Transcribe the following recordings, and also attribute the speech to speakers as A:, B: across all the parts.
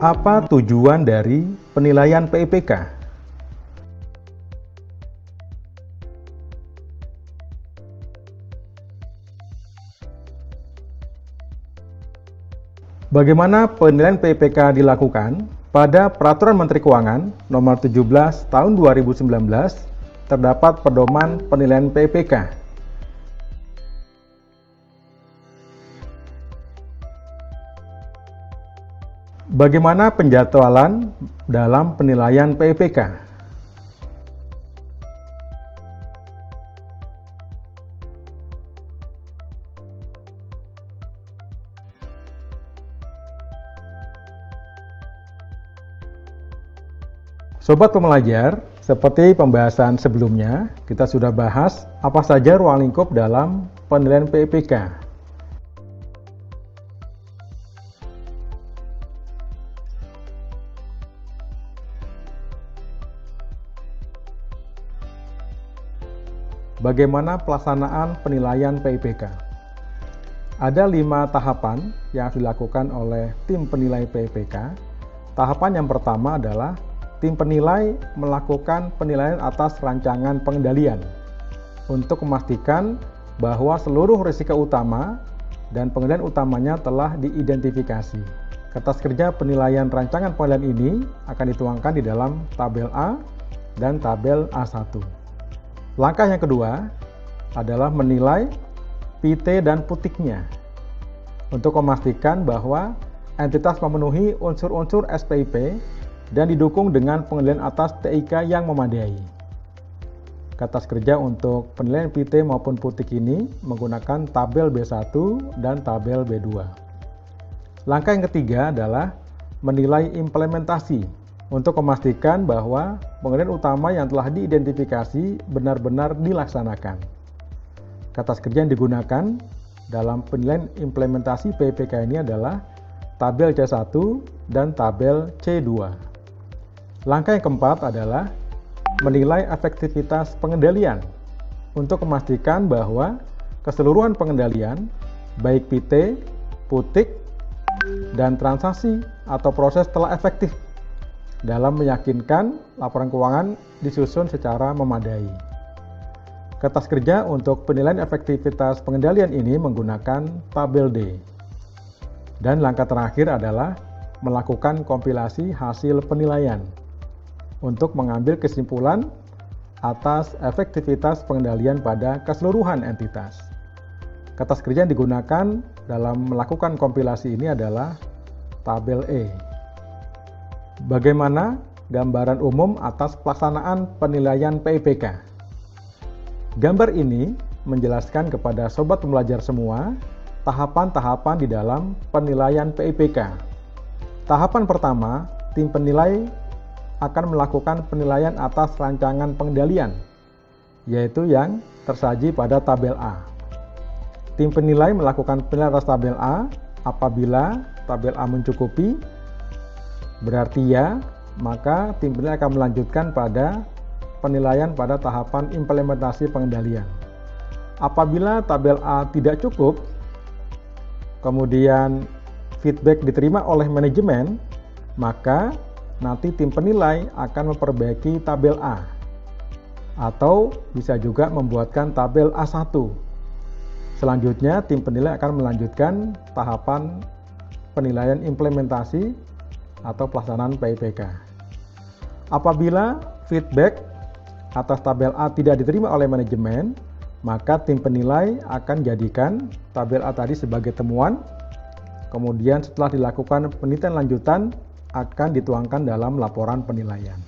A: Apa tujuan dari penilaian PIPK? Bagaimana penilaian PIPK dilakukan? Pada Peraturan Menteri Keuangan Nomor 17 Tahun 2019 terdapat pedoman penilaian PIPK. Bagaimana penjadwalan dalam penilaian PIPK? Sobat pembelajar, seperti pembahasan sebelumnya, kita sudah bahas apa saja ruang lingkup dalam penilaian PIPK. Bagaimana pelaksanaan penilaian PIPK? Ada 5 tahapan yang dilakukan oleh tim penilai PIPK. Tahapan yang pertama adalah tim penilai melakukan penilaian atas rancangan pengendalian untuk memastikan bahwa seluruh risiko utama dan pengendalian utamanya telah diidentifikasi. Kertas kerja penilaian rancangan pengendalian ini akan dituangkan di dalam tabel A dan tabel A1. Langkah yang kedua adalah menilai PT dan putiknya untuk memastikan bahwa entitas memenuhi unsur-unsur SPIP dan didukung dengan pengendalian atas TIK yang memadai. Kertas kerja untuk penilaian PT maupun putik ini menggunakan tabel B1 dan tabel B2. Langkah yang ketiga adalah menilai implementasi untuk memastikan bahwa pengendalian utama yang telah diidentifikasi benar-benar dilaksanakan. Kertas kerja yang digunakan dalam penilaian implementasi PIPK ini adalah tabel C1 dan tabel C2. Langkah yang keempat adalah menilai efektivitas pengendalian untuk memastikan bahwa keseluruhan pengendalian, baik PT, putik, dan transaksi atau proses telah efektif dalam meyakinkan laporan keuangan disusun secara memadai. Kertas kerja untuk penilaian efektivitas pengendalian ini menggunakan tabel D. Dan langkah terakhir adalah melakukan kompilasi hasil penilaian untuk mengambil kesimpulan atas efektivitas pengendalian pada keseluruhan entitas. Kertas kerja yang digunakan dalam melakukan kompilasi ini adalah tabel E. Bagaimana gambaran umum atas pelaksanaan penilaian PIPK? Gambar ini menjelaskan kepada sobat pembelajar semua tahapan-tahapan di dalam penilaian PIPK. Tahapan pertama, tim penilai akan melakukan penilaian atas rancangan pengendalian, yaitu yang tersaji pada tabel A. Tim penilai melakukan penilaian atas tabel A apabila tabel A mencukupi, berarti ya, maka tim penilai akan melanjutkan pada penilaian pada tahapan implementasi pengendalian. Apabila tabel A tidak cukup, kemudian feedback diterima oleh manajemen, maka nanti tim penilai akan memperbaiki tabel A atau bisa juga membuatkan tabel A1. Selanjutnya tim penilai akan melanjutkan tahapan penilaian implementasi atau pelaksanaan PIPK. Apabila feedback atas tabel A tidak diterima oleh manajemen, maka tim penilai akan jadikan tabel A tadi sebagai temuan. Kemudian setelah dilakukan penelitian lanjutan akan dituangkan dalam laporan penilaian.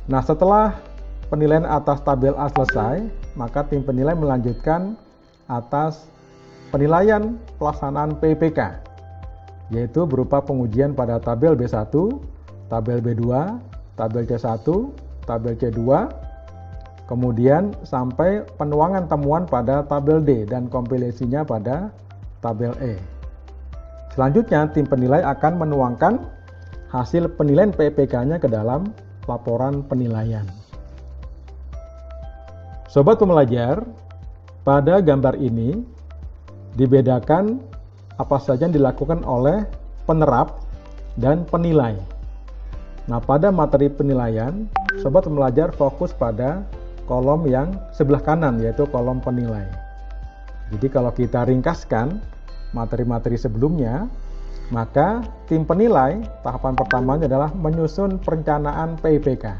A: Nah, setelah penilaian atas tabel A selesai, maka tim penilai melanjutkan atas penilaian pelaksanaan PIPK, yaitu berupa pengujian pada tabel B1, tabel B2, tabel C1, tabel C2, kemudian sampai penuangan temuan pada tabel D dan kompilasinya pada tabel E. Selanjutnya, tim penilai akan menuangkan hasil penilaian PIPK-nya ke dalam laporan penilaian. Sobat pembelajar, pada gambar ini dibedakan apa saja yang dilakukan oleh penerap dan penilai. Nah, pada materi penilaian, sobat pembelajar fokus pada kolom yang sebelah kanan, yaitu kolom penilai. Jadi kalau kita ringkaskan materi-materi sebelumnya, maka tim penilai tahapan pertamanya adalah menyusun perencanaan PIPK.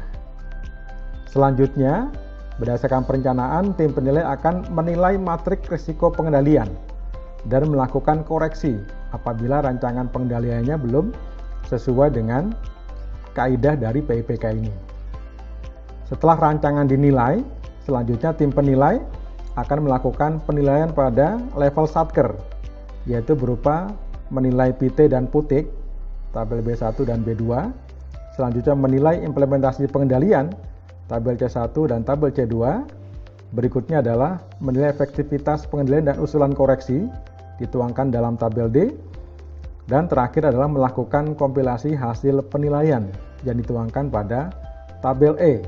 A: Selanjutnya, berdasarkan perencanaan, tim penilai akan menilai matrik risiko pengendalian dan melakukan koreksi apabila rancangan pengendaliannya belum sesuai dengan kaidah dari PIPK ini. Setelah rancangan dinilai, selanjutnya tim penilai akan melakukan penilaian pada level satker, yaitu berupa menilai PT dan putik, tabel B1 dan B2, selanjutnya menilai implementasi pengendalian, tabel C1 dan tabel C2, berikutnya adalah menilai efektivitas pengendalian dan usulan koreksi, dituangkan dalam tabel D, dan terakhir adalah melakukan kompilasi hasil penilaian yang dituangkan pada tabel E.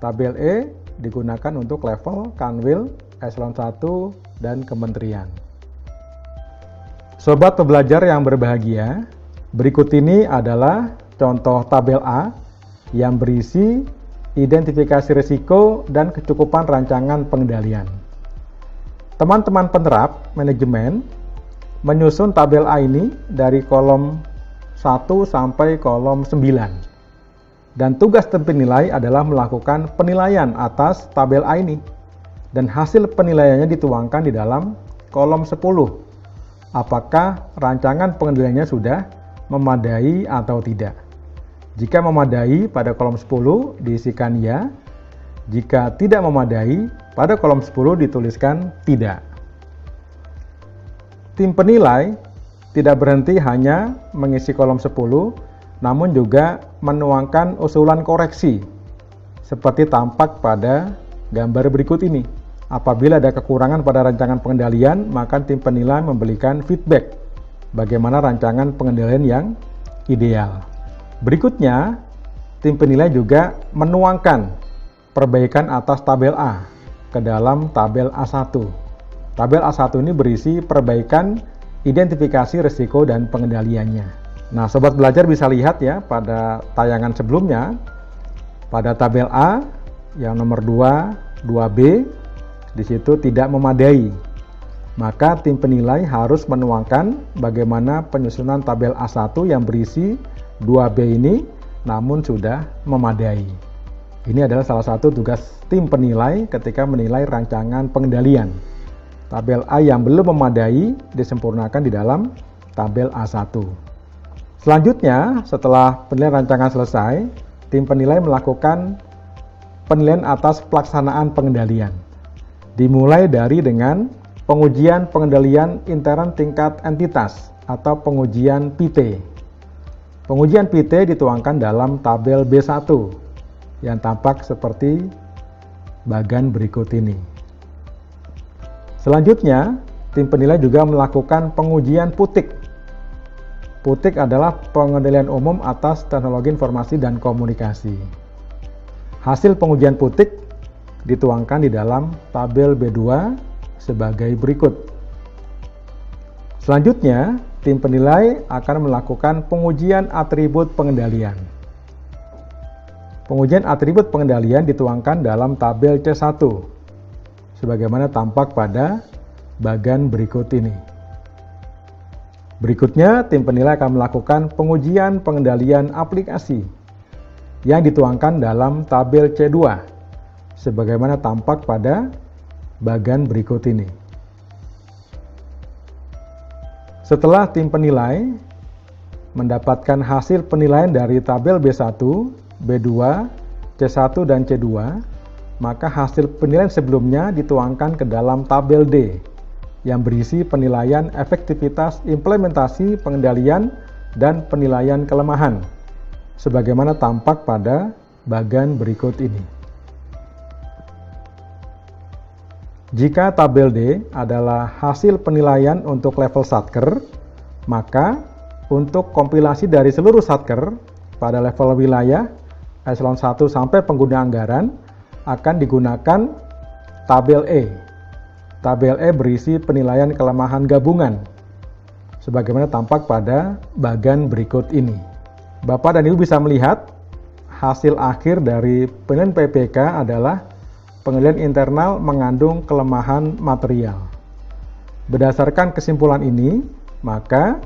A: Tabel E digunakan untuk level Kanwil, Eselon 1, dan Kementerian. Sobat pembelajar yang berbahagia, berikut ini adalah contoh tabel A yang berisi identifikasi risiko dan kecukupan rancangan pengendalian. Teman-teman penerap manajemen menyusun tabel A ini dari kolom 1 sampai kolom 9. Dan tugas tim penilai adalah melakukan penilaian atas tabel A ini. Dan hasil penilaiannya dituangkan di dalam kolom 10. Apakah rancangan pengendaliannya sudah memadai atau tidak. Jika memadai, pada kolom 10 diisikan ya. Jika tidak memadai, pada kolom 10 dituliskan tidak. Tim penilai tidak berhenti hanya mengisi kolom 10, namun juga menuangkan usulan koreksi, seperti tampak pada gambar berikut ini. Apabila ada kekurangan pada rancangan pengendalian, maka tim penilai memberikan feedback bagaimana rancangan pengendalian yang ideal. Berikutnya, tim penilai juga menuangkan perbaikan atas tabel A ke dalam tabel A1. Tabel A1 ini berisi perbaikan identifikasi risiko dan pengendaliannya. Nah, sobat belajar bisa lihat ya pada tayangan sebelumnya, pada tabel A yang nomor 2, 2B, di situ tidak memadai. Maka tim penilai harus menuangkan bagaimana penyusunan tabel A1 yang berisi 2B ini namun sudah memadai. Ini adalah salah satu tugas tim penilai ketika menilai rancangan pengendalian. Tabel A yang belum memadai disempurnakan di dalam tabel A1. Selanjutnya, setelah penilaian rancangan selesai, tim penilai melakukan penilaian atas pelaksanaan pengendalian. Dimulai dari dengan pengujian pengendalian intern tingkat entitas atau pengujian PT. Pengujian PT dituangkan dalam tabel B1 yang tampak seperti bagan berikut ini. Selanjutnya, tim penilai juga melakukan pengujian putik. Putik adalah pengendalian umum atas teknologi informasi dan komunikasi. Hasil pengujian putik dituangkan di dalam tabel B2 sebagai berikut. Selanjutnya, tim penilai akan melakukan pengujian atribut pengendalian. Pengujian atribut pengendalian dituangkan dalam tabel C1 sebagaimana tampak pada bagan berikut ini. Berikutnya, tim penilai akan melakukan pengujian pengendalian aplikasi yang dituangkan dalam tabel C2 sebagaimana tampak pada bagan berikut ini. Setelah tim penilai mendapatkan hasil penilaian dari tabel B1, B2, C1, dan C2, maka hasil penilaian sebelumnya dituangkan ke dalam tabel D yang berisi penilaian efektivitas implementasi pengendalian dan penilaian kelemahan sebagaimana tampak pada bagan berikut ini. Jika tabel D adalah hasil penilaian untuk level satker, maka untuk kompilasi dari seluruh satker pada level wilayah eselon 1 sampai pengguna anggaran akan digunakan tabel E. Tabel E berisi penilaian kelemahan gabungan sebagaimana tampak pada bagan berikut ini. Bapak dan Ibu bisa melihat hasil akhir dari penilaian PPK adalah penilaian internal mengandung kelemahan material. Berdasarkan kesimpulan ini, maka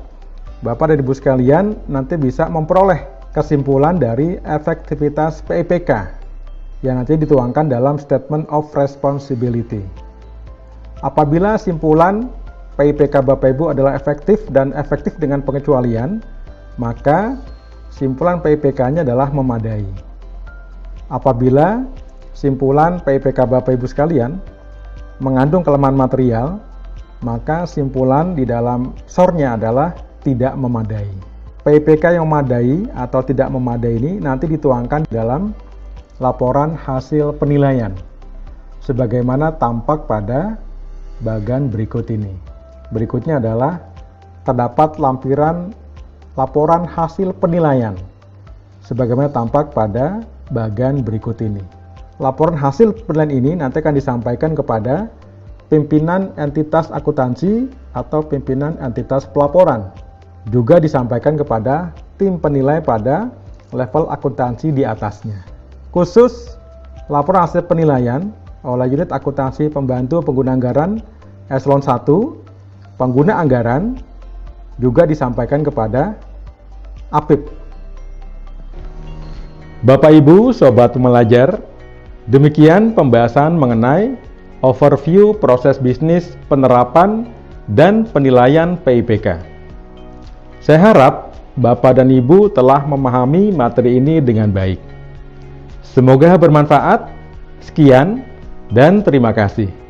A: Bapak dan Ibu sekalian nanti bisa memperoleh kesimpulan dari efektivitas PIPK yang nanti dituangkan dalam Statement of Responsibility. Apabila simpulan PIPK Bapak Ibu adalah efektif dan efektif dengan pengecualian, maka simpulan PIPK-nya adalah memadai. Apabila simpulan PIPK Bapak Ibu sekalian mengandung kelemahan material, maka simpulan di dalam SOR-nya adalah tidak memadai. PIPK yang memadai atau tidak memadai ini nanti dituangkan dalam laporan hasil penilaian sebagaimana tampak pada bagan berikut ini. Berikutnya adalah terdapat lampiran laporan hasil penilaian sebagaimana tampak pada bagan berikut ini. Laporan hasil penilaian ini nanti akan disampaikan kepada pimpinan entitas akuntansi atau pimpinan entitas pelaporan. Juga disampaikan kepada tim penilai pada level akuntansi di atasnya. Khusus laporan hasil penilaian oleh unit akuntansi pembantu pengguna anggaran eselon 1, pengguna anggaran, juga disampaikan kepada APIP. Bapak Ibu, Sobat Pembelajar, demikian pembahasan mengenai overview proses bisnis penerapan dan penilaian PIPK. Saya harap Bapak dan Ibu telah memahami materi ini dengan baik. Semoga bermanfaat. Sekian dan terima kasih.